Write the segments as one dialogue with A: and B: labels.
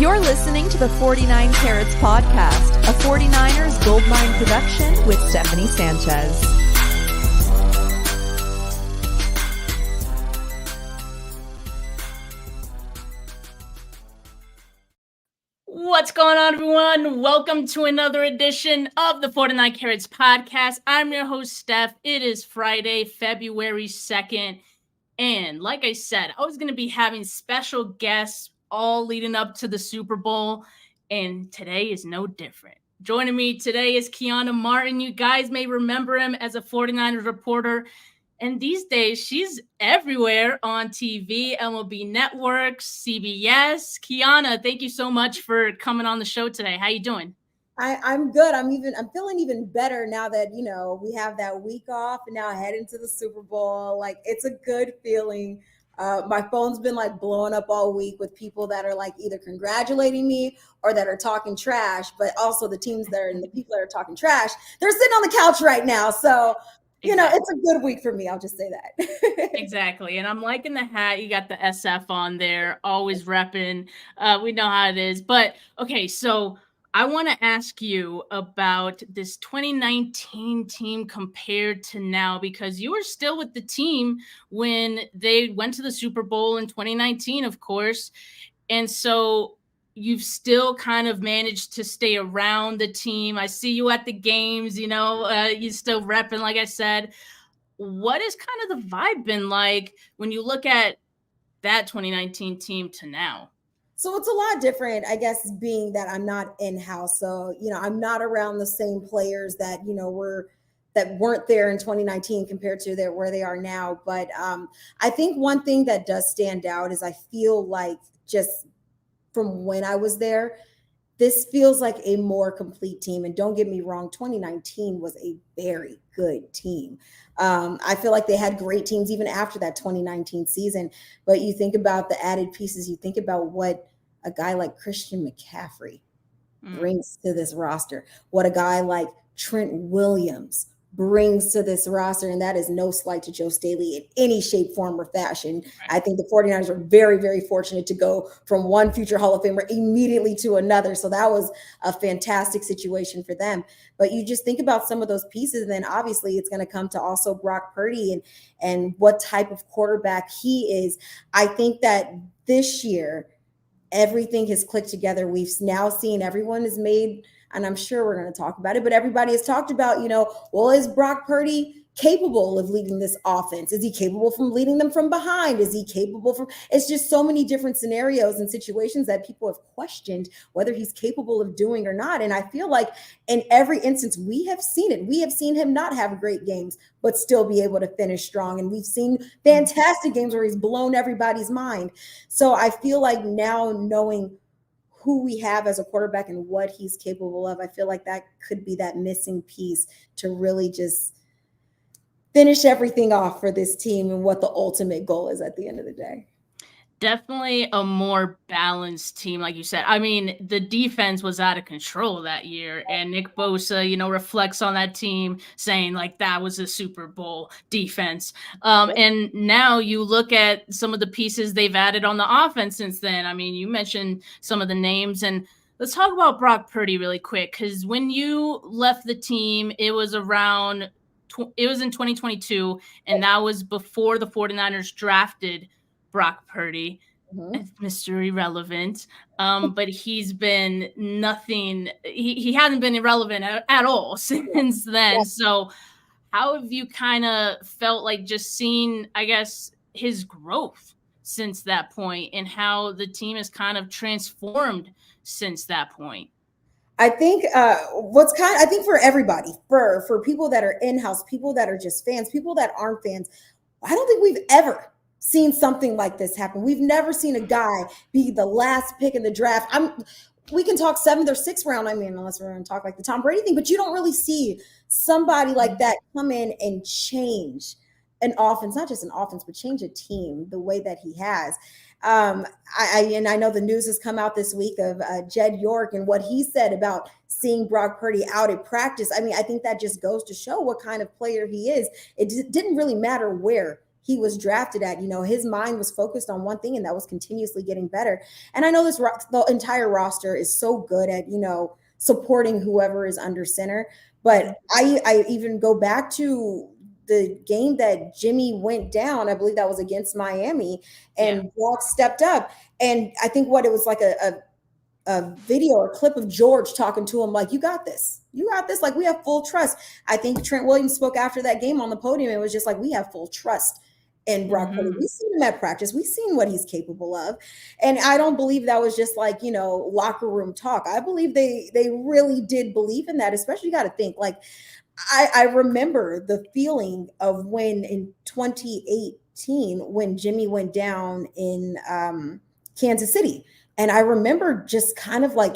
A: You're listening to the 49 Carats Podcast, a 49ers Goldmine production with Stephanie Sanchez.
B: What's going on, everyone? Welcome to another edition of the 49 Carats Podcast. I'm your host, Steph. It is Friday, February 2nd. And like I said, I was going to be having special guests all leading up to the Super Bowl. And today is no different. Joining me today is Keiana Martin. You guys may remember him as a 49ers reporter. And these days, she's everywhere on TV, MLB Network, CBS. Keiana, thank you so much for coming on the show today. How you doing?
C: I'm good. I'm feeling even better now that, we have that week off and now I head into the Super Bowl. Like, it's a good feeling. My phone's been like blowing up all week with people that are like either congratulating me or that are talking trash, but also the teams that are and the people that are talking trash, they're sitting on the couch right now. So exactly. It's a good week for me. I'll just say that.
B: Exactly. And I'm liking the hat. You got the SF on there, always repping. We know how it is. But okay, so I want to ask you about this 2019 team compared to now, because you were still with the team when they went to the Super Bowl in 2019, of course. And so you've still kind of managed to stay around the team. I see you at the games, you still repping, like I said. What has kind of the vibe been like when you look at that 2019 team to now?
C: So it's a lot different, I guess, being that I'm not in-house. So, I'm not around the same players that, that weren't there in 2019 compared to where they are now. But I think one thing that does stand out is I feel like just from when I was there, this feels like a more complete team. And don't get me wrong, 2019 was a very good team. I feel like they had great teams even after that 2019 season. But you think about the added pieces, you think about what a guy like Christian McCaffrey brings to this roster, what a guy like Trent Williams brings to this roster. And that is no slight to Joe Staley in any shape, form, or fashion. Right. I think the 49ers are very, very fortunate to go from one future Hall of Famer immediately to another. So that was a fantastic situation for them. But you just think about some of those pieces, and then obviously it's going to come to also Brock Purdy and what type of quarterback he is. I think that this year, everything has clicked together. We've now seen everyone is made, and I'm sure we're going to talk about it, but everybody has talked about, well, is Brock Purdy capable of leading this offense? Is he capable from leading them from behind? Is he capable from, it's just so many different scenarios and situations that people have questioned whether he's capable of doing or not. And I feel like in every instance, we have seen it. We have seen him not have great games, but still be able to finish strong. And we've seen fantastic games where he's blown everybody's mind. So I feel like now knowing who we have as a quarterback and what he's capable of, I feel like that could be that missing piece to really just finish everything off for this team and what the ultimate goal is at the end of the day.
B: Definitely a more balanced team, like you said. I mean, the defense was out of control that year, and Nick Bosa, reflects on that team saying like that was a Super Bowl defense. And now you look at some of the pieces they've added on the offense since then. I mean, you mentioned some of the names, and let's talk about Brock Purdy really quick, because when you left the team, it was in 2022, and that was before the 49ers drafted Brock Purdy, Mr. Irrelevant. But he's been nothing. He hasn't been irrelevant at all since then. Yeah. So how have you kind of felt like just seeing, I guess, his growth since that point and how the team has kind of transformed since that point?
C: I think I think for everybody, for people that are in-house, people that are just fans, people that aren't fans, I don't think we've ever seen something like this happen. We've never seen a guy be the last pick in the draft. We can talk 7th or 6th round. I mean, unless we're going to talk like the Tom Brady thing, but you don't really see somebody like that come in and change an offense, not just an offense, but change a team the way that he has. I know the news has come out this week of Jed York and what he said about seeing Brock Purdy out at practice. I mean, I think that just goes to show what kind of player he is. It didn't really matter where he was drafted at. His mind was focused on one thing, and that was continuously getting better. And I know the entire roster is so good at, supporting whoever is under center. But I even go back to the game that Jimmy went down. I believe that was against Miami, and Brock stepped up. And I think it was like a video or clip of George talking to him like, you got this. Like, we have full trust. I think Trent Williams spoke after that game on the podium. It was just like, we have full trust in Brock Purdy. We've seen him at practice. We've seen what he's capable of. And I don't believe that was just like, locker room talk. I believe they really did believe in that, especially you got to think like, I remember the feeling of when in 2018, when Jimmy went down in Kansas City. And I remember just kind of like,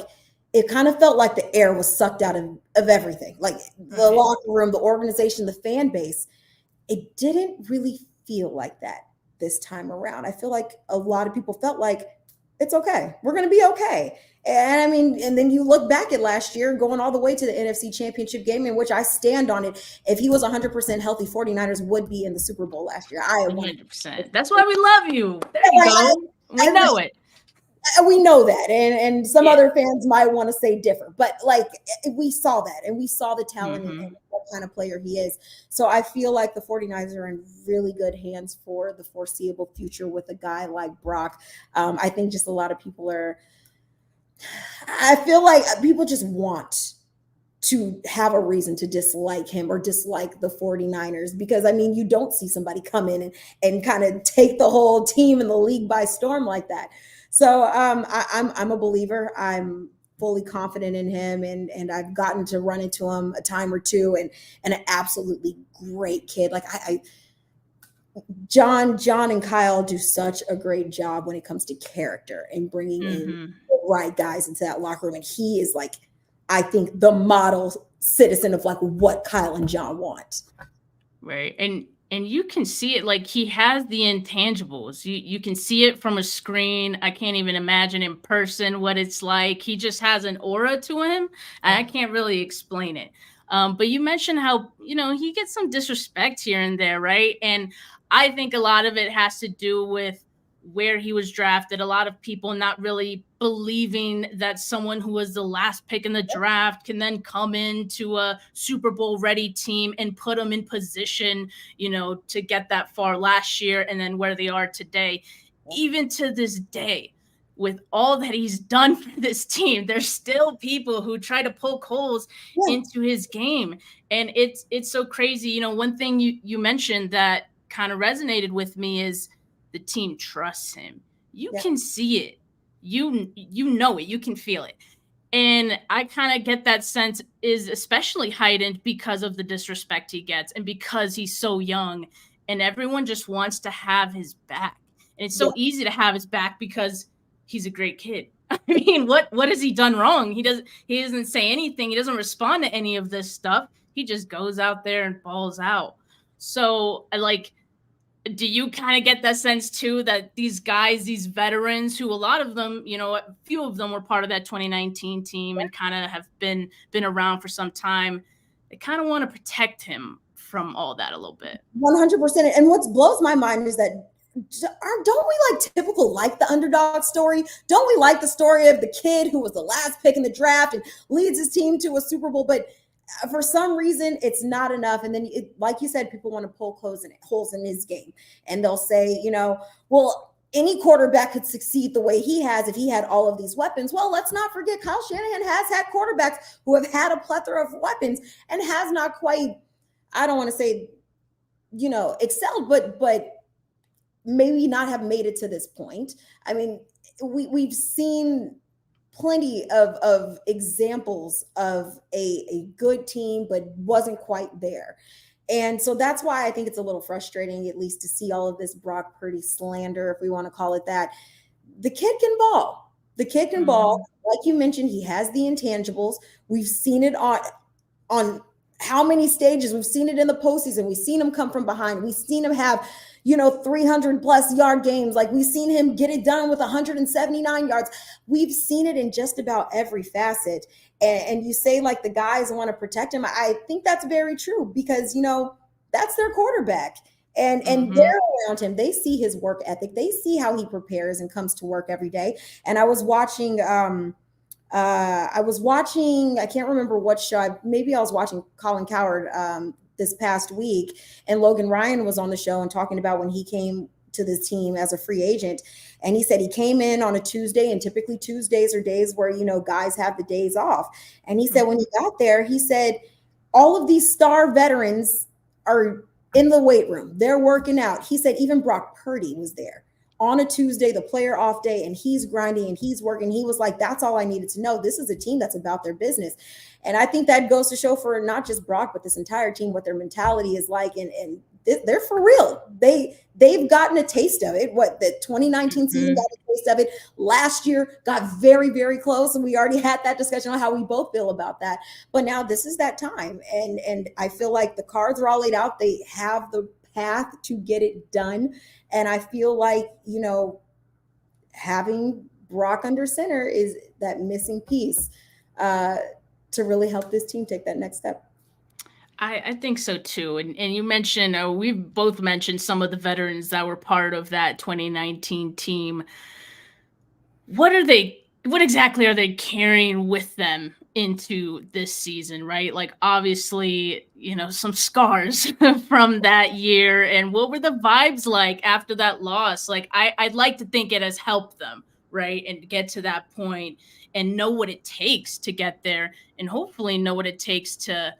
C: it kind of felt like the air was sucked out of everything. Like the locker room, the organization, the fan base. It didn't really feel like that this time around. I feel like a lot of people felt like it's okay. We're going to be okay. And I mean, and then you look back at last year going all the way to the NFC Championship game, in which I stand on it. If he was 100% healthy, 49ers would be in the Super Bowl last year.
B: 100%. That's why we love you. There you go. We know it.
C: We know that. And some other fans might want to say different, but like we saw that, and we saw the talent and what kind of player he is. So I feel like the 49ers are in really good hands for the foreseeable future with a guy like Brock. I think just a lot of people I feel like people just want to have a reason to dislike him or dislike the 49ers, because I mean, you don't see somebody come in and kind of take the whole team and the league by storm like that. So I'm a believer. I'm fully confident in him, and I've gotten to run into him a time or two, and an absolutely great kid. Like John and Kyle do such a great job when it comes to character and bringing in the right guys into that locker room. And he is like, I think, the model citizen of like what Kyle and John want.
B: Right. And you can see it, like he has the intangibles. You can see it from a screen. I can't even imagine in person what it's like. He just has an aura to him, and I can't really explain it. But you mentioned how, he gets some disrespect here and there, right? And I think a lot of it has to do with where he was drafted. A lot of people not really believing that someone who was the last pick in the draft can then come into a Super Bowl ready team and put them in position, to get that far last year and then where they are today. Even to this day, with all that he's done for this team, there's still people who try to poke holes into his game. And it's so crazy. One thing you mentioned that kind of resonated with me is the team trusts him. You can see it. You know it. You can feel it. And I kind of get that sense is especially heightened because of the disrespect he gets and because he's so young, and everyone just wants to have his back. And it's so easy to have his back because he's a great kid. I mean, what has he done wrong? He doesn't say anything. He doesn't respond to any of this stuff. He just goes out there and balls out. So do you kind of get that sense too, that these guys, these veterans who a lot of them, a few of them were part of that 2019 team and kind of have been around for some time, they kind of want to protect him from all that a little bit?
C: 100%. And what blows my mind is that don't we typical the underdog story? Don't we like the story of the kid who was the last pick in the draft and leads his team to a Super Bowl? But for some reason, it's not enough. And then, like you said, people want to poke holes in his game. And they'll say, well, any quarterback could succeed the way he has if he had all of these weapons. Well, let's not forget Kyle Shanahan has had quarterbacks who have had a plethora of weapons and has not quite, I don't want to say, excelled, but maybe not have made it to this point. I mean, we've seen plenty of examples of a good team, but wasn't quite there. And so that's why I think it's a little frustrating, at least, to see all of this Brock Purdy slander, if we want to call it that. The kid can ball. The kid can ball. Like you mentioned, he has the intangibles. We've seen it on how many stages? We've seen it in the postseason. We've seen him come from behind. We've seen him have 300 plus yard games. Like, we've seen him get it done with 179 yards. We've seen it in just about every facet. And you say the guys want to protect him. I think that's very true because, that's their quarterback. And
B: Mm-hmm.
C: they're around him. They see his work ethic. They see how he prepares and comes to work every day. And I was watching I can't remember what show. Maybe I was watching Colin Cowherd this past week, and Logan Ryan was on the show and talking about when he came to the team as a free agent. And he said he came in on a Tuesday, and typically Tuesdays are days where, guys have the days off. And he said when he got there, he said all of these star veterans are in the weight room. They're working out. He said even Brock Purdy was there on a Tuesday, the player off day, and he's grinding and he's working. He was like, that's all I needed to know. This is a team that's about their business. And I think that goes to show for not just Brock, but this entire team, what their mentality is like. And they're for real. They've gotten a taste of it. What, the 2019 season got a taste of it. Last year got very, very close. And we already had that discussion on how we both feel about that. But now this is that time. And I feel like the cards are all laid out. They have the path to get it done. And I feel like, having Brock under center is that missing piece to really help this team take that next step.
B: I think so too. And you mentioned, we've both mentioned some of the veterans that were part of that 2019 team. What exactly are they carrying with them into this season, right? Like, obviously, some scars from that year. And what were the vibes like after that loss? Like, I'd like to think it has helped them, right? And get to that point and know what it takes to get there, and hopefully know what it takes to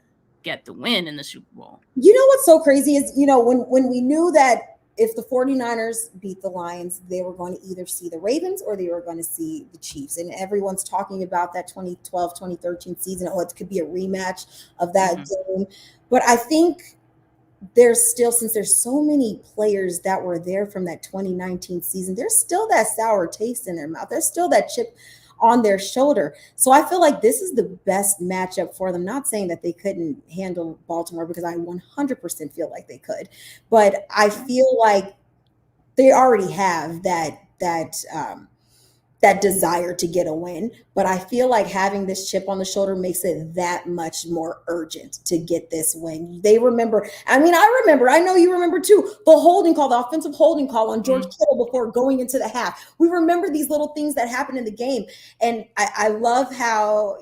B: get the win in the Super Bowl.
C: What's so crazy is, when we knew that if the 49ers beat the Lions, they were going to either see the Ravens or they were going to see the Chiefs. And everyone's talking about that 2012, 2013 season. Oh, it could be a rematch of that game. But I think there's still, since there's so many players that were there from that 2019 season, there's still that sour taste in their mouth. There's still that chip on their shoulder. So I feel like this is the best matchup for them. Not saying that they couldn't handle Baltimore, because I 100% feel like they could, but I feel like they already have that desire to get a win. But I feel like having this chip on the shoulder makes it that much more urgent to get this win. They remember, I know you remember too, the offensive holding call on George Kittle before going into the half. We remember these little things that happened in the game. And I love how,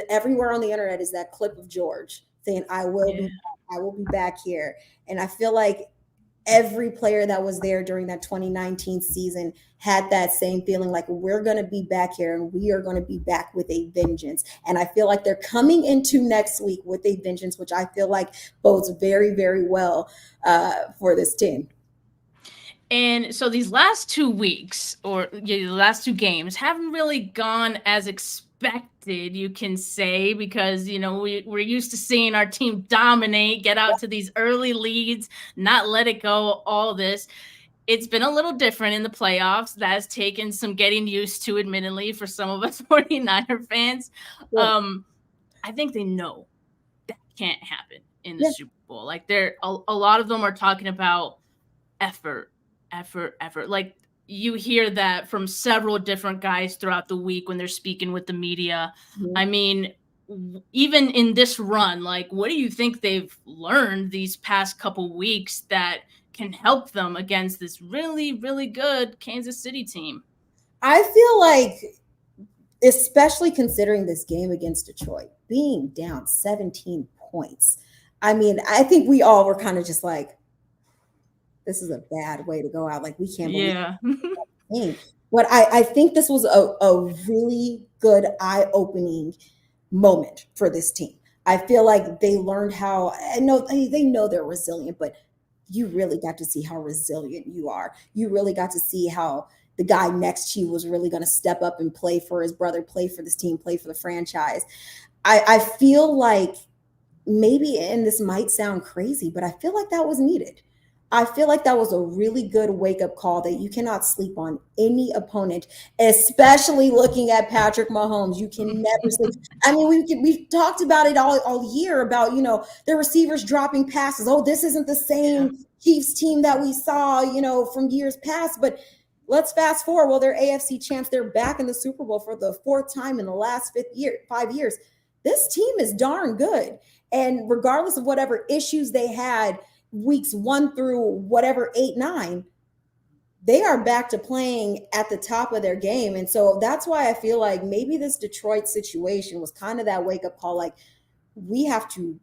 C: everywhere on the internet is that clip of George saying, I will be back here. And I feel like every player that was there during that 2019 season had that same feeling, like, we're going to be back here and we are going to be back with a vengeance. And I feel like they're coming into next week with a vengeance, which I feel like bodes very, very well for this team.
B: And so these last 2 weeks, or the last 2 games, haven't really gone as expected, you can say, because, we're used to seeing our team dominate, get out to these early leads, not let it go, all this. It's been a little different in the playoffs. That has taken some getting used to, admittedly, for some of us 49er fans. Yeah. I think they know that can't happen in the Super Bowl. Like, a lot of them are talking about effort. Like, you hear that from several different guys throughout the week when they're speaking with the media. I mean, even in this run, like, what do you think they've learned these past couple weeks that can help them against this really, really good Kansas City team?
C: I feel like, especially considering this game against Detroit, being down 17 points, I mean, I think we all were kind of just like, this is a bad way to go out. Like, we can't believe it. But I think this was a really good eye-opening moment for this team. I feel like they learned how, they know they're resilient, but you really got to see how resilient you are. You really got to see how the guy next to you was really going to step up and play for his brother, play for this team, play for the franchise. I feel like maybe, and this might sound crazy, but I feel like that was needed. I feel like that was a really good wake-up call that you cannot sleep on any opponent, especially looking at Patrick Mahomes. You can never sleep. I mean, we've talked about it all year about, the receivers dropping passes. Oh, this isn't the same Chiefs team that we saw, from years past. But let's fast forward. Well, they're AFC champs. They're back in the Super Bowl for the 4th time in the last 5 years. This team is darn good. And regardless of whatever issues they had, weeks 1 through whatever 8, 9, they are back to playing at the top of their game. And so that's why I feel like maybe this Detroit situation was kind of that wake up call. Like, we have to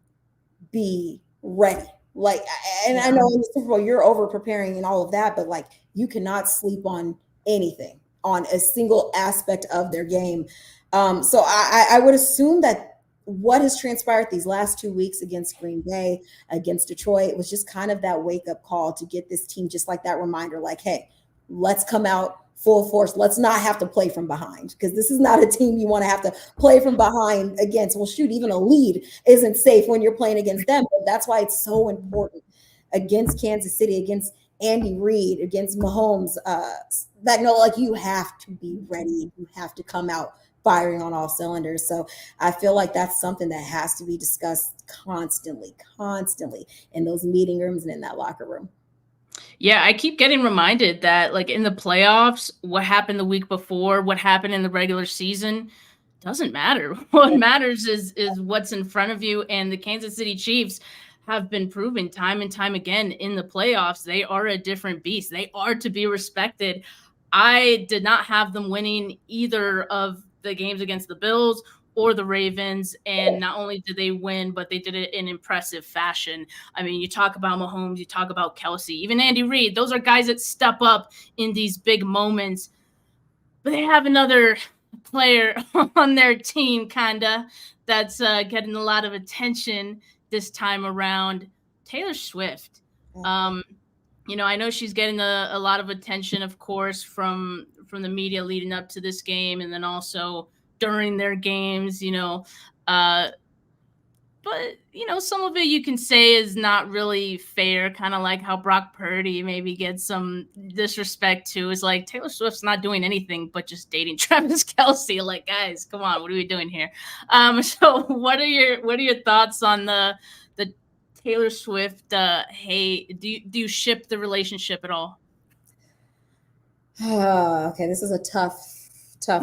C: be ready. Like, and I know in the Super Bowl, you're over preparing and all of that, but like, you cannot sleep on anything, on a single aspect of their game. So I would assume that what has transpired these last 2 weeks against Green Bay, against Detroit, was just kind of that wake up call to get this team, just like that reminder, like, hey, let's come out full force. Let's not have to play from behind, because this is not a team you want to have to play from behind against. Well, shoot, even a lead isn't safe when you're playing against them. But that's why it's so important against Kansas City, against Andy Reid, against Mahomes. Like, you have to be ready. You have to come out firing on all cylinders. So I feel like that's something that has to be discussed constantly in those meeting rooms and in that locker room.
B: Yeah, I keep getting reminded that, like, in the playoffs, what happened the week before, what happened in the regular season doesn't matter. What matters is what's in front of you. And the Kansas City Chiefs have been proven time and time again in the playoffs, they are a different beast. They are to be respected. I did not have them winning either of the games against the Bills or the Ravens. And not only did they win, but they did it in impressive fashion. I mean, you talk about Mahomes, you talk about Kelsey, even Andy Reid. Those are guys that step up in these big moments. But they have another player on their team, kinda, that's getting a lot of attention this time around. Taylor Swift. I know she's getting a lot of attention, of course, from the media leading up to this game, and then also during their games. But some of it you can say is not really fair, kind of like how Brock Purdy maybe gets some disrespect too. Is like, Taylor Swift's not doing anything but just dating Travis Kelce. Like, guys, come on, what are we doing here? So what are your thoughts on the Taylor Swift? Hey, do you ship the relationship at all?
C: Okay, this is a tough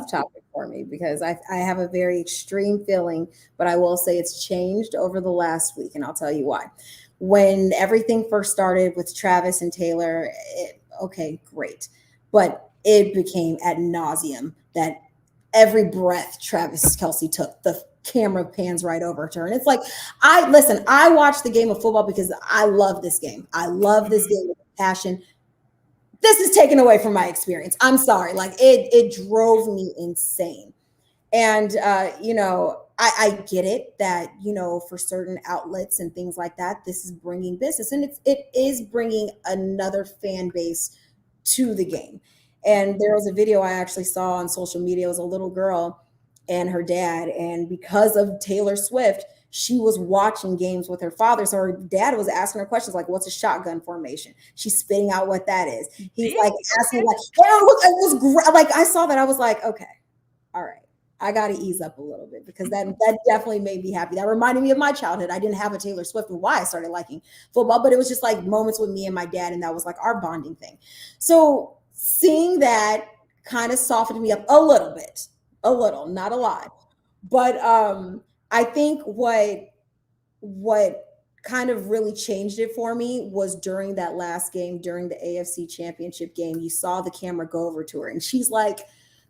C: topic for me, because I have a very extreme feeling, but I will say it's changed over the last week, and I'll tell you why. When everything first started with Travis and Taylor, okay, great, but it became ad nauseum that every breath Travis Kelce took, the camera pans right over to her. And it's like, I watch the game of football because I love this game. I love this game with passion. This is taken away from my experience. I'm sorry. Like, it drove me insane. And, I get it that, for certain outlets and things like that, this is bringing business, and it is bringing another fan base to the game. And there was a video I actually saw on social media. It was a little girl and her dad. And because of Taylor Swift, she was watching games with her father. So her dad was asking her questions like, what's a shotgun formation? She's spitting out what that is. He's like asking, like, yeah, it was great. Like, I saw that. I was like, okay, all right, I got to ease up a little bit, because that definitely made me happy. That reminded me of my childhood. I didn't have a Taylor Swift and why I started liking football, but it was just like moments with me and my dad. And that was like our bonding thing. So seeing that kind of softened me up a little bit, not a lot. But I think what kind of really changed it for me was during that last game, during the AFC Championship game. You saw the camera go over to her, and she's like,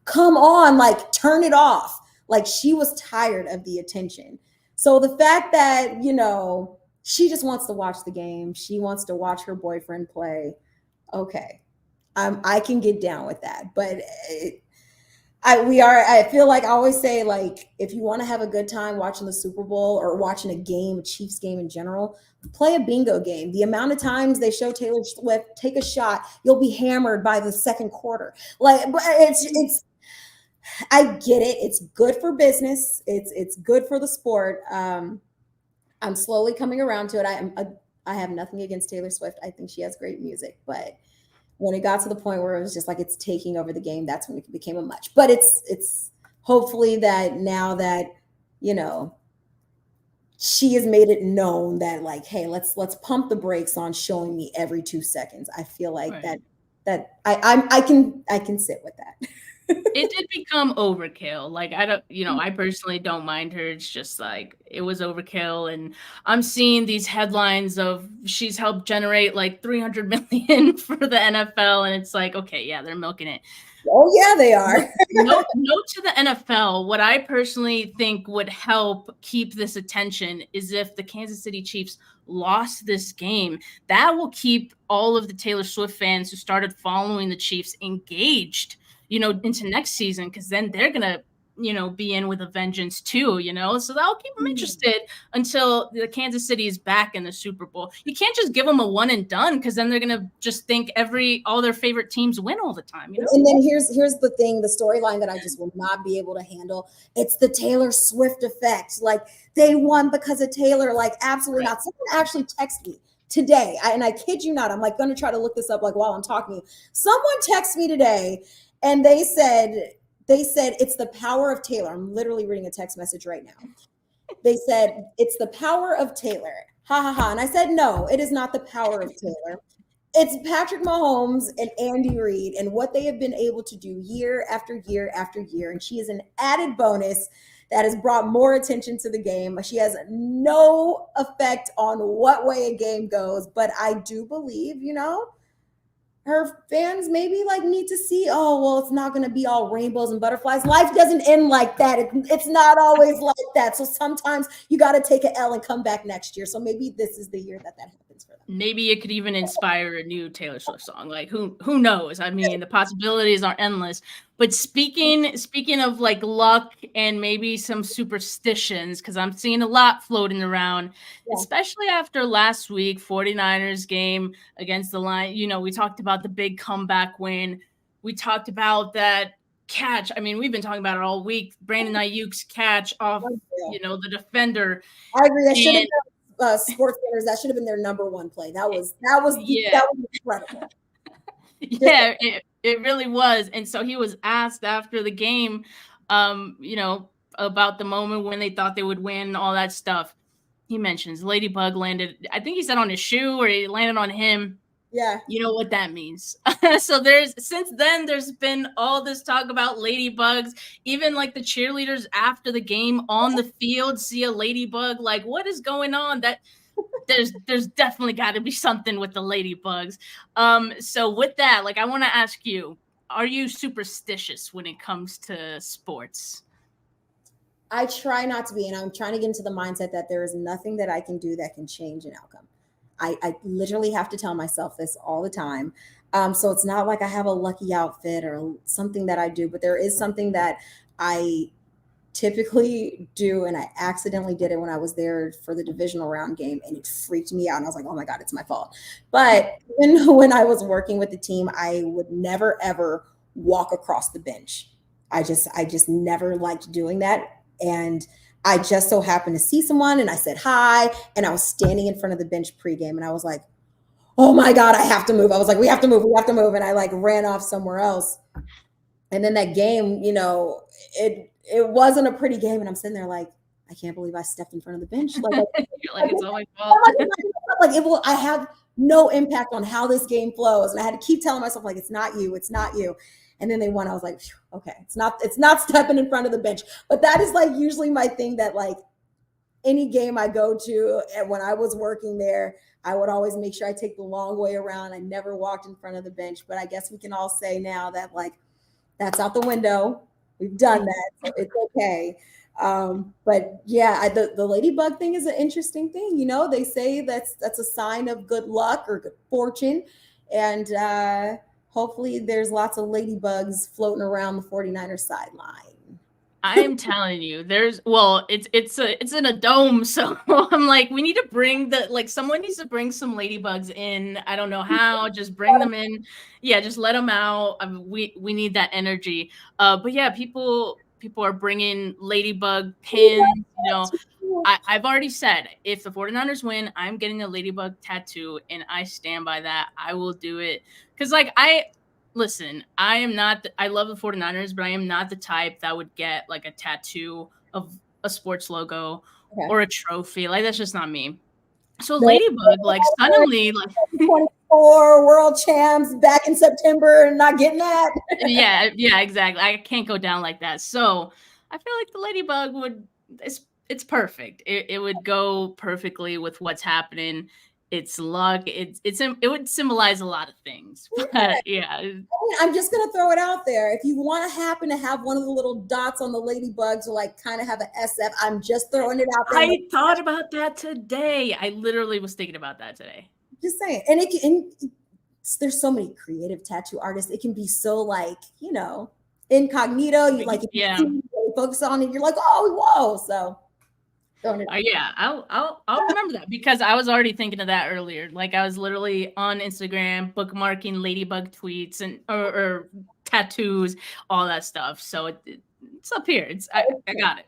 C: come on, like, turn it off. Like, she was tired of the attention. So the fact that, she just wants to watch the game, she wants to watch her boyfriend play, okay, I can get down with that. But I feel like I always say, like, if you want to have a good time watching the Super Bowl or watching a game, a Chiefs game in general, play a bingo game. The amount of times they show Taylor Swift take a shot, you'll be hammered by the second quarter. Like, but it's I get it. It's good for business. It's good for the sport. I'm slowly coming around to it. I have nothing against Taylor Swift. I think she has great music, but when it got to the point where it was just like it's taking over the game, that's when it became a much. But it's hopefully that now that, she has made it known that, like, hey, let's pump the brakes on showing me every 2 seconds. I feel like
B: Right.
C: that I can sit with that.
B: It did become overkill. Like, I don't, I personally don't mind her. It's just like it was overkill. And I'm seeing these headlines of she's helped generate like 300 million for the NFL. And it's like, okay, yeah, they're milking it.
C: Oh, yeah, they are.
B: Note to the NFL, what I personally think would help keep this attention is if the Kansas City Chiefs lost this game. That will keep all of the Taylor Swift fans who started following the Chiefs engaged, into next season, because then they're going to, be in with a vengeance too, so that'll keep them interested until the Kansas City is back in the Super Bowl. You can't just give them a one and done, because then they're going to just think all their favorite teams win all the time,
C: And then here's the thing, the storyline that I just will not be able to handle. It's the Taylor Swift effect. Like, they won because of Taylor. Like, absolutely not. Someone actually texted me today, and I kid you not, I'm like going to try to look this up like while I'm talking to you. Someone texted me today, and they said it's the power of Taylor. I'm literally reading a text message right now. They said it's the power of Taylor. Ha ha ha. And I said, no, it is not the power of Taylor. It's Patrick Mahomes and Andy Reid and what they have been able to do year after year after year. And she is an added bonus that has brought more attention to the game. She has no effect on what way a game goes, but I do believe, her fans maybe like need to see, oh, well, it's not going to be all rainbows and butterflies. Life doesn't end like that. It's not always like that. So sometimes you got to take an L and come back next year. So maybe this is the year that happens for them.
B: Maybe it could even inspire a new Taylor Swift song. Like, who knows? I mean, the possibilities are endless. But speaking of like luck and maybe some superstitions, because I'm seeing a lot floating around, especially after last week, 49ers game against the Lions. We talked about the big comeback win. We talked about that catch. I mean, we've been talking about it all week. Brandon Ayuk's catch off, the defender.
C: I agree. That should have been sports centers. That should have been their number one play. That was incredible.
B: Yeah, it really was. And so he was asked after the game, about the moment when they thought they would win, all that stuff. He mentions ladybug landed, I think he said on his shoe, or he landed on him.
C: Yeah.
B: You know what that means. So since then there's been all this talk about ladybugs. Even like the cheerleaders after the game on the field see a ladybug. Like, what is going on? That there's definitely got to be something with the ladybugs. So with that, like, I want to ask you, are you superstitious when it comes to sports?
C: I try not to be, and I'm trying to get into the mindset that there is nothing that I can do that can change an outcome. I literally have to tell myself this all the time. So it's not like I have a lucky outfit or something that I do, but there is something that I typically do, and I accidentally did it when I was there for the divisional round game, and it freaked me out. And I was like, oh my God, it's my fault. But even when I was working with the team, I would never, ever walk across the bench. I just never liked doing that. And I just so happened to see someone, and I said hi, and I was standing in front of the bench pregame, and I was like, oh my God, I have to move. I was like, we have to move. And I like ran off somewhere else. And then that game, it wasn't a pretty game. And I'm sitting there like, I can't believe I stepped in front of the bench. Like,
B: you're like, it's all my fault.
C: Like, I have no impact on how this game flows. And I had to keep telling myself, like, it's not you. And then they won. I was like, okay, it's not stepping in front of the bench. But that is like usually my thing, that like any game I go to, and when I was working there, I would always make sure I take the long way around. I never walked in front of the bench. But I guess we can all say now that like that's out the window. We've done that. So it's okay. But yeah, the ladybug thing is an interesting thing. They say that's a sign of good luck or good fortune. And hopefully there's lots of ladybugs floating around the 49ers sideline.
B: I am telling you, it's in a dome. So I'm like, we need to bring someone needs to bring some ladybugs in. I don't know how, just bring them in. Yeah, just let them out. We need that energy. But yeah, people are bringing ladybug pins. I've already said, if the 49ers win, I'm getting a ladybug tattoo, and I stand by that. I will do it. Because listen, I love the 49ers, but I am not the type that would get like a tattoo of a sports logo or a trophy. Like, that's just not me. So ladybug, like, suddenly, like,
C: for world champs back in September and not getting that.
B: Yeah, exactly. I can't go down like that. So I feel like the ladybug would. It's perfect. It would go perfectly with what's happening. It's luck. It would symbolize a lot of things. But yeah,
C: I'm just gonna throw it out there. If you want to happen to have one of the little dots on the ladybugs, or like kind of have an SF, I'm just throwing it out there.
B: I thought about that today. I literally was thinking about that today.
C: Just saying, and it can. There's so many creative tattoo artists. It can be so like, incognito. You like, if you really focus on it, you're like, oh, whoa. So
B: yeah, I'll remember that, because I was already thinking of that earlier. Like, I was literally on Instagram bookmarking ladybug tweets and or tattoos, all that stuff. So it's up here. I got it.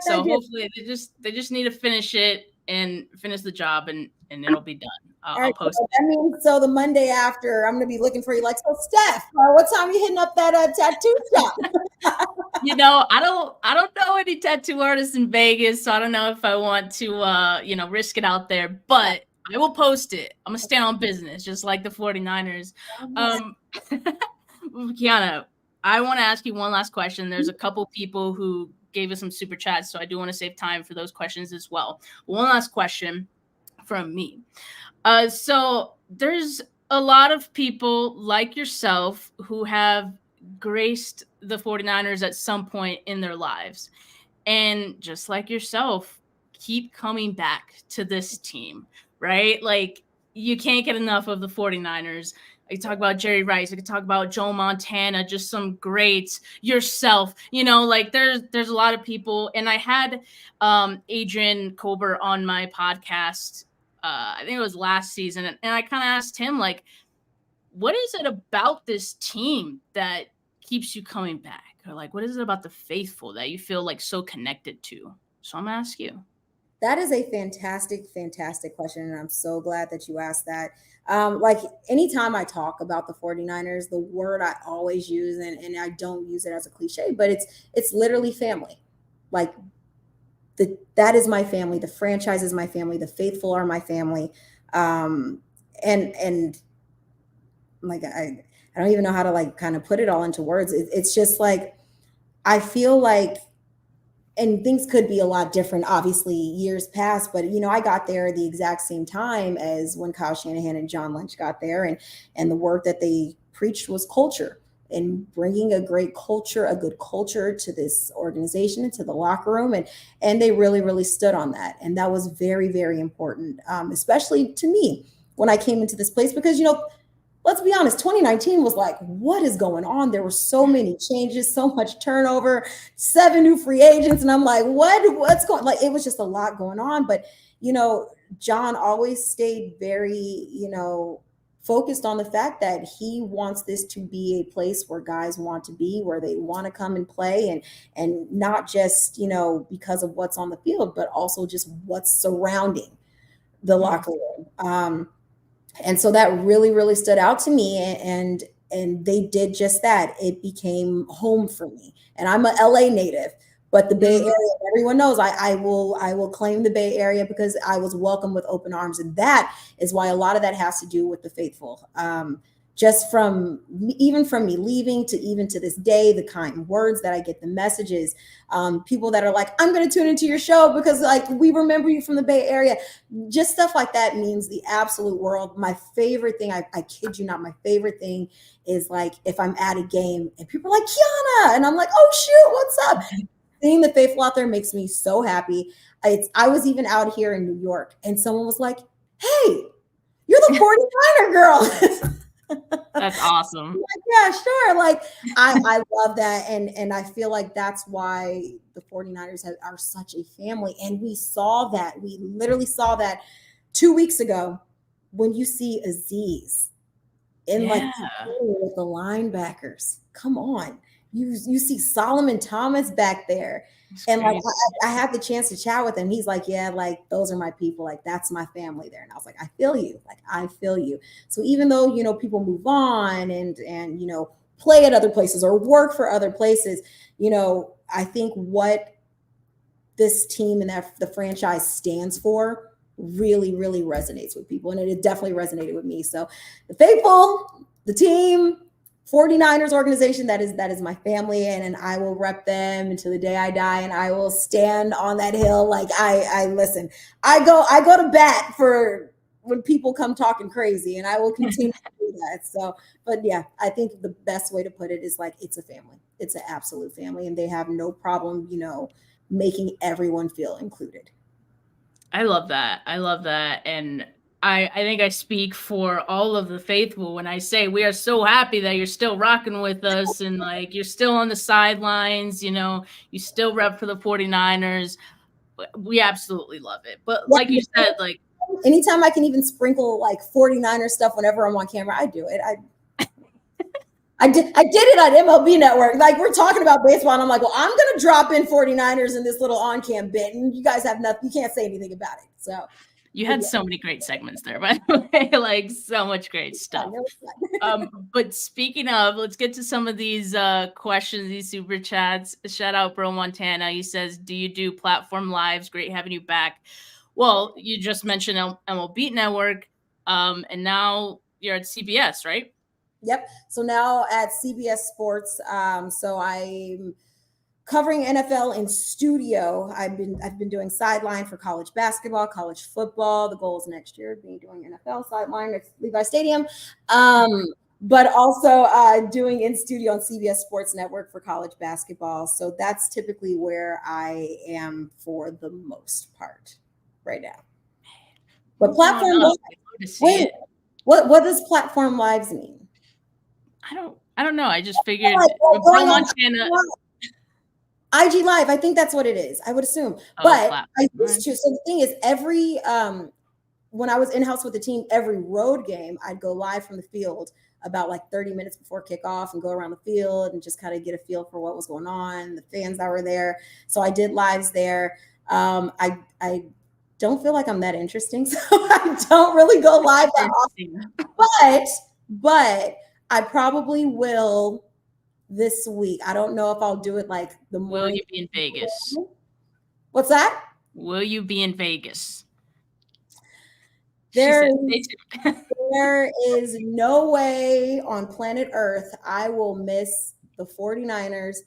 B: So hopefully they just need to finish it and finish the job, and it'll be done. I'll post it.
C: I mean, so the Monday after, I'm gonna be looking for you. Like, so Steph, what time are you hitting up that tattoo shop?
B: I don't know any tattoo artists in Vegas, so I don't know if I want to risk it out there, but I will post it. I'm gonna stand on business, just like the 49ers. Keiana, I want to ask you one last question. There's a couple people who gave us some super chats, so I do want to save time for those questions as well. One last question from me. So there's a lot of people like yourself who have graced the 49ers at some point in their lives. And just like yourself, keep coming back to this team, right? Like, you can't get enough of the 49ers. I could talk about Jerry Rice. I could talk about Joe Montana, just some greats, yourself, like there's a lot of people. And I had Adrian Colbert on my podcast. I think it was last season. And I kind of asked him, like, what is it about this team that keeps you coming back? Or like, what is it about the faithful that you feel like so connected to? So I'm gonna ask you.
C: That is a fantastic, fantastic question. And I'm so glad that you asked that. Like, anytime I talk about the 49ers, the word I always use, and I don't use it as a cliche, but it's literally family. Like, that is my family. The franchise is my family. The faithful are my family. And like, I don't even know how to like kind of put it all into words. It's just like, I feel like, and things could be a lot different, obviously, years past, but I got there at the exact same time as when Kyle Shanahan and John Lynch got there, and the work that they preached was culture, and bringing a great culture, a good culture to this organization and to the locker room, and they really, really stood on that, and that was very, very important, especially to me when I came into this place, because let's be honest, 2019 was like, what is going on? There were so many changes, so much turnover, 7 new free agents. And I'm like, what's going on? Like, it was just a lot going on. But, John always stayed very, focused on the fact that he wants this to be a place where guys want to be, where they want to come and play, and not just, because of what's on the field, but also just what's surrounding the locker room. And so that really, really stood out to me, and they did just that. It became home for me. And I'm a LA native, but the Bay Area, everyone knows I will claim the Bay Area because I was welcomed with open arms. And that is why a lot of that has to do with the faithful. Just even from me leaving to even to this day, the kind words that I get, the messages, people that are like, I'm going to tune into your show because like we remember you from the Bay Area. Just stuff like that means the absolute world. My favorite thing, I kid you not, my favorite thing is like if I'm at a game and people are like, Keiana, and I'm like, oh shoot, what's up? Seeing the faithful out there makes me so happy. I was even out here in New York and someone was like, hey, you're the 49er girl.
B: That's awesome.
C: Like, yeah, sure. Like I love that. And I feel like that's why the 49ers are such a family. And we saw that. We literally saw that 2 weeks ago when you see Aziz in like with the linebackers. Come on. You see Solomon Thomas back there. And like I had the chance to chat with him. He's like, yeah, like those are my people. Like that's my family there. And I was like, I feel you. Like I feel you. So even though, people move on and play at other places or work for other places, I think what this team and that the franchise stands for really, really resonates with people. And it definitely resonated with me. So the faithful, the team, 49ers organization, that is my family, and I will rep them until the day I die, and I will stand on that hill. Like I listen, I go to bat for when people come talking crazy, and I will continue to do that. So, but yeah, I think the best way to put it is like, it's a family. It's an absolute family, and they have no problem, making everyone feel included.
B: I love that. And I think I speak for all of the faithful when I say we are so happy that you're still rocking with us, and like you're still on the sidelines, you still rep for the 49ers. We absolutely love it. But like you said, like
C: anytime I can even sprinkle like 49er stuff whenever I'm on camera, I do it. I did it on MLB Network. Like, we're talking about baseball, and I'm like, well, I'm going to drop in 49ers in this little on-cam bit, and you guys have nothing. You can't say anything about it. So
B: you had so many great segments there, by the way, like so much great stuff. But speaking of, let's get to some of these questions, these super chats. Shout out Bro Montana. He says, do you do platform lives? Great having you back. Well, you just mentioned MLB Network, and now you're at CBS, right?
C: Yep. So now at CBS Sports, so I'm covering NFL in studio. I've been doing sideline for college basketball, college football. The goal is next year be doing NFL sideline at Levi Stadium, but also doing in studio on CBS Sports Network for college basketball. So that's typically where I am for the most part right now. But platform lives, wait, what does platform lives mean?
B: I don't know. I just figured Bro Montana.
C: IG Live, I think that's what it is. I would assume. But I used to. So the thing is, every when I was in-house with the team, every road game, I'd go live from the field about like 30 minutes before kickoff and go around the field and just kind of get a feel for what was going on, the fans that were there. So I did lives there. I don't feel like I'm that interesting, so I don't really go live that often. But I probably will this week. I don't know if I'll do it like the morning.
B: Will you be in Vegas?
C: What's that?
B: Will you be in Vegas?
C: There is no way on planet Earth I will miss the 49ers.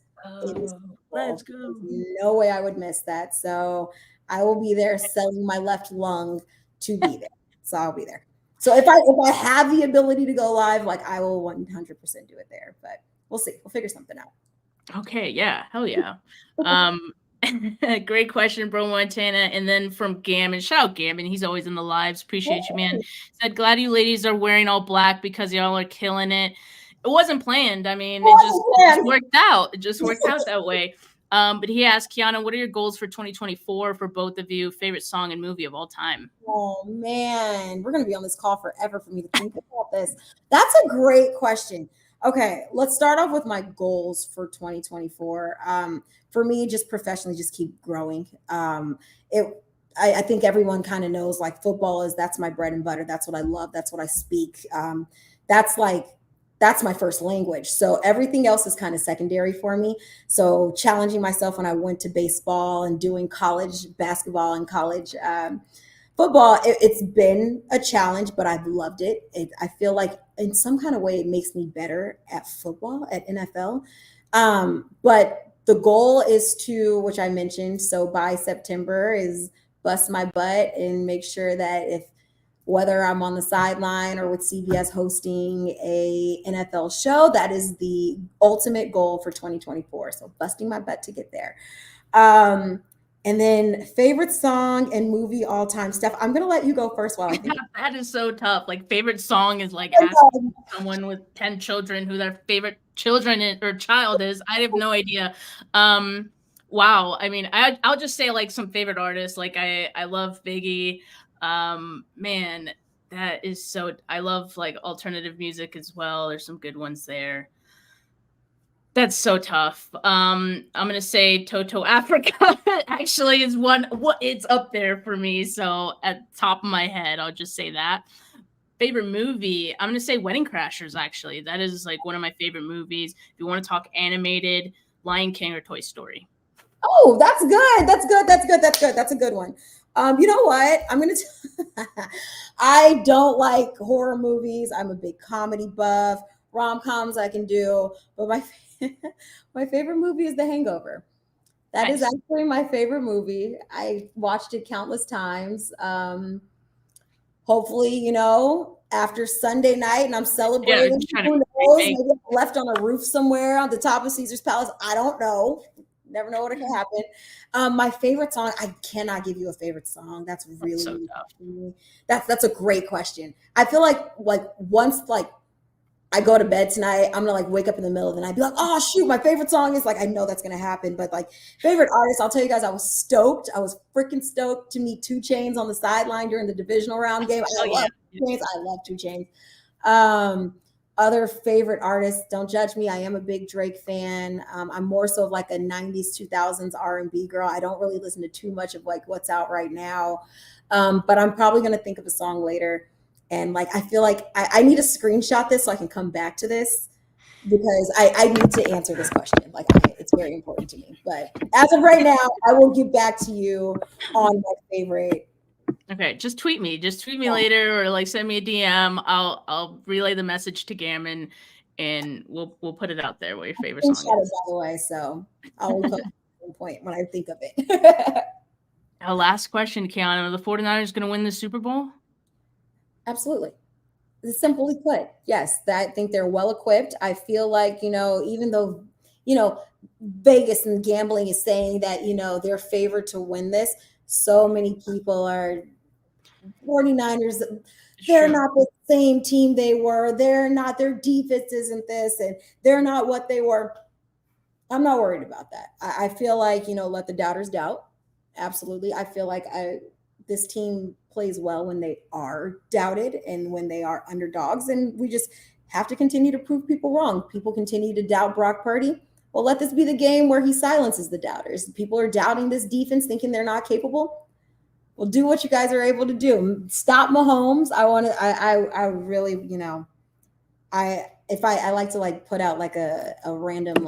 B: Let's go.
C: No way I would miss that. So I will be there selling my left lung to be there. So I'll be there. So if I have the ability to go live, like, I will 100% do it there, but we'll see. We'll figure something out.
B: Okay. Yeah. Hell yeah. Great question, Bro Montana. And then from Gammon, shout out Gammon. He's always in the lives. Appreciate you, man. Said, glad you ladies are wearing all black because y'all are killing it. It wasn't planned. I mean, it just worked out. It just worked out that way. But he asked, Keiana, what are your goals for 2024 for both of you? Favorite song and movie of all time?
C: Oh, man. We're going to be on this call forever for me to think about this. That's a great question. Okay, let's start off with my goals for 2024. For me, just professionally, just keep growing. I think everyone kind of knows, like, that's my bread and butter. That's what I love. That's what I speak. That's my first language. So everything else is kind of secondary for me. So challenging myself when I went to baseball and doing college basketball and college football, it's been a challenge, but I've loved it. I feel like in some kind of way it makes me better at football, at NFL. But the goal is to, which I mentioned, so by September is bust my butt and make sure that whether I'm on the sideline or with CBS hosting a NFL show, that is the ultimate goal for 2024. So busting my butt to get there. And then favorite song and movie all time. Steph, I'm going to let you go first while I think.
B: That is so tough. Like, favorite song is like asking someone with 10 children who their favorite child is. I have no idea. Wow. I mean, I'll just say like some favorite artists. Like I love Biggie. Man, that is so, I love like alternative music as well. There's some good ones there. That's so tough. I'm gonna say Toto Africa actually is it's up there for me. So at the top of my head, I'll just say that. Favorite movie, I'm gonna say Wedding Crashers. Actually, that is like one of my favorite movies. If you want to talk animated, Lion King or Toy Story.
C: Oh, that's good. That's a good one. You know what? I don't like horror movies. I'm a big comedy buff. Rom-coms I can do, but my favorite movie is The Hangover. That is
B: Nice.
C: actually my favorite movie. I watched it countless times. Hopefully, after Sunday night and I'm
B: Yeah,
C: celebrating,
B: just trying to
C: who knows?
B: remake.
C: Maybe I'm left on a roof somewhere on the top of Caesar's Palace. I don't know. Never know what can happen. My favorite song, I cannot give you a favorite song. That's
B: That's
C: really,
B: so
C: really tough
B: tough.
C: for me. That's a great question. I feel like once I go to bed tonight, I'm gonna wake up in the middle of the night, be like, oh shoot, my favorite song is I know that's gonna happen. But favorite artist, I'll tell you guys, I was stoked. I was freaking stoked to meet 2 Chainz on the sideline during the divisional round game.
B: Oh
C: I
B: yeah.
C: love 2 Chainz. I love 2 Chainz. Other favorite artists, don't judge me. I am a big Drake fan. I'm more so of a 90s, 2000s R&B girl. I don't really listen to too much of what's out right now. But I'm probably gonna think of a song later. And I feel like I need to screenshot this so I can come back to this because I need to answer this question. It's very important to me. But as of right now, I will get back to you on my favorite.
B: Okay, just tweet me. Just tweet me later, or send me a DM. I'll relay the message to Gammon, and we'll put it out there what your favorite song
C: Screenshot it,
B: is.
C: by the way, so I'll put one point when I think of it.
B: Our last question, Keiana. Are the 49ers going to win the Super Bowl?
C: Absolutely. Simply put, yes, I think they're well equipped. I feel like, even though, Vegas and gambling is saying that, they're favored to win this, so many people are 49ers. They're not the same team they were. They're not, their defense isn't this, and they're not what they were. I'm not worried about that. I feel like, let the doubters doubt. Absolutely. I feel like this team plays well when they are doubted and when they are underdogs. And we just have to continue to prove people wrong. People continue to doubt Brock Purdy. Well, let this be the game where he silences the doubters. People are doubting this defense, thinking they're not capable. Well, do what you guys are able to do. Stop Mahomes. I really, I like to put out a random,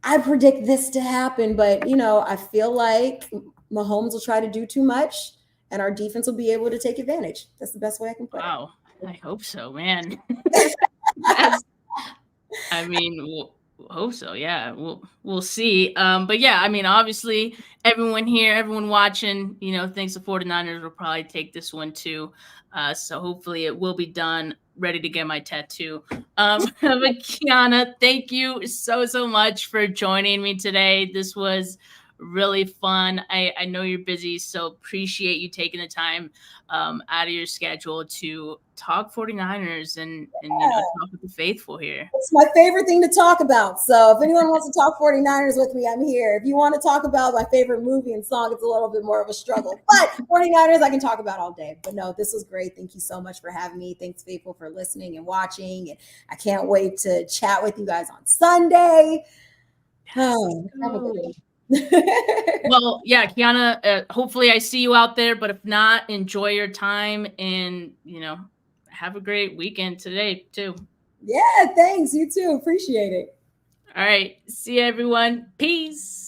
C: I predict this to happen, but I feel like Mahomes will try to do too much and our defense will be able to take advantage. That's the best way I can put it.
B: Wow. I hope so, man. We'll hope so. Yeah, we'll see. But yeah, obviously everyone here, everyone watching, thinks the 49ers will probably take this one too. So hopefully it will be done. Ready to get my tattoo. But Keiana, thank you so much for joining me today. This was really fun. I know you're busy, so appreciate you taking the time out of your schedule to talk 49ers and talk with the faithful here.
C: It's my favorite thing to talk about. So if anyone wants to talk 49ers with me, I'm here. If you want to talk about my favorite movie and song, it's a little bit more of a struggle. But 49ers, I can talk about all day. But no, this was great. Thank you so much for having me. Thanks, faithful, for listening and watching. And I can't wait to chat with you guys on Sunday. Oh, have a good day.
B: Well, yeah, Keiana, hopefully I see you out there, but if not, enjoy your time and, have a great weekend today too.
C: Yeah, thanks. You too. Appreciate it.
B: All right. See you, everyone. Peace.